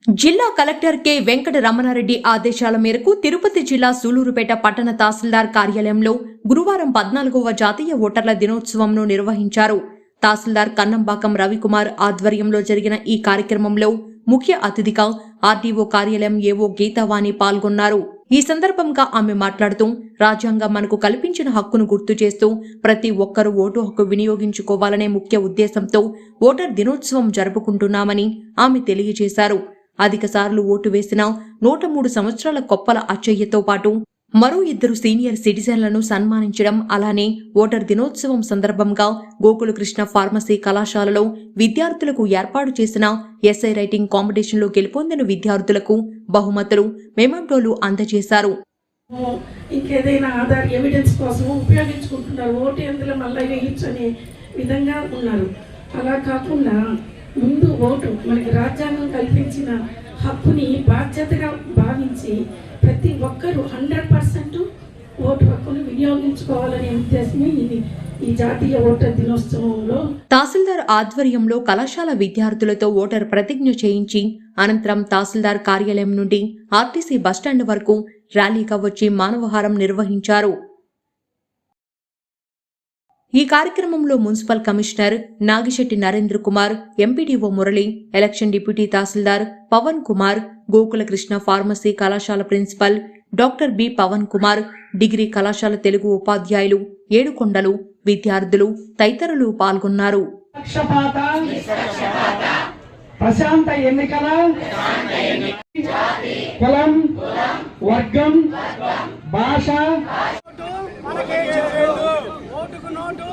జిల్లా collector K Venkata Ramanareddy ఆదేశాల మేరకు తిరుపతి జిల్లా సూలూరుపేట పట్టణ తహసీల్దార్ కార్యాలయంలో గురువారం 14వ జాతీయ ఓటర్ల దినోత్సవంను నిర్వహించారు. తహసీల్దార్ కన్నంబాకం రవికుమార్ ఆధ్వర్యంలో జరిగిన ఈ కార్యక్రమంలో ముఖ్య అతిథిగా ఆర్డీఓ కార్యాలయం ఏవో గీతావాణి పాల్గొన్నారు. ఈ సందర్భంగా ఆమె మాట్లాడుతూ రాజ్యాంగం మనకు కల్పించిన హక్కును గుర్తు చేస్తూ ప్రతి ఒక్కరూ ఓటు హక్కు వినియోగించుకోవాలనే ముఖ్య ఉద్దేశంతో ఓటర్ దినోత్సవం జరుపుకుంటున్నామని ఆమె తెలియజేశారు. అధిక సార్లు ఓటు వేసిన 103 సంవత్సరాల కొప్పల అచ్చయ్యతో పాటు మరో 2 సీనియర్ సిటిజన్లను సన్మానించడం, అలానే ఓటర్ దినోత్సవం సందర్భంగా గోకులకృష్ణ ఫార్మసీ కళాశాలలో విద్యార్థులకు ఏర్పాటు చేసిన ఎస్ఐ రైటింగ్ కాంపిటీషన్లో గెలుపొందిన విద్యార్థులకు బహుమతులు, మెమంటోలు అందజేశారు. ఇంకేదైనా ఆధార్ ఎవిడెన్స్ కోసం ఉపయోగించుకుంటున్నారు. ఓటు ఎందులో మళ్ళీ వేయించనే విధంగా ఉన్నారు. అలా కాకుండా ముందు ఓటు మనకి రాజ్యాంగం కల్పించిన హక్కుని బాధ్యతగా భావించి ప్రతి ఒక్కరూ 100% ఓటు హక్కును వినియోగించుకోవాలనే ఉద్దేశమే ఈ జాతీయ ఓటర్ దినోత్సవంలో తహసీల్దార్ ఆధ్వర్యంలో కళాశాల విద్యార్థులతో ఓటర్ ప్రతిజ్ఞ చేయించి అనంతరం తహసీల్దార్ కార్యాలయం నుండి ఆర్టీసీ బస్టాండ్ వరకు ర్యాలీగా వచ్చి మానవహారం నిర్వహించారు. ఈ కార్యక్రమంలో municipal commissioner Nagishetti Narendra Kumar, MPDO Murali, election deputy tahsildar Pavan Kumar, Gokulakrishna pharmacy కళాశాల principal doctor B Pavan Kumar, degree కళాశాల తెలుగు ఉపాధ్యాయులు, ఏడుకొండలు, విద్యార్థులు తదితరులు పాల్గొన్నారు. ప్రశాంత ఎన్నికల కులం, వర్గం, భాష ఓటుకు నోటు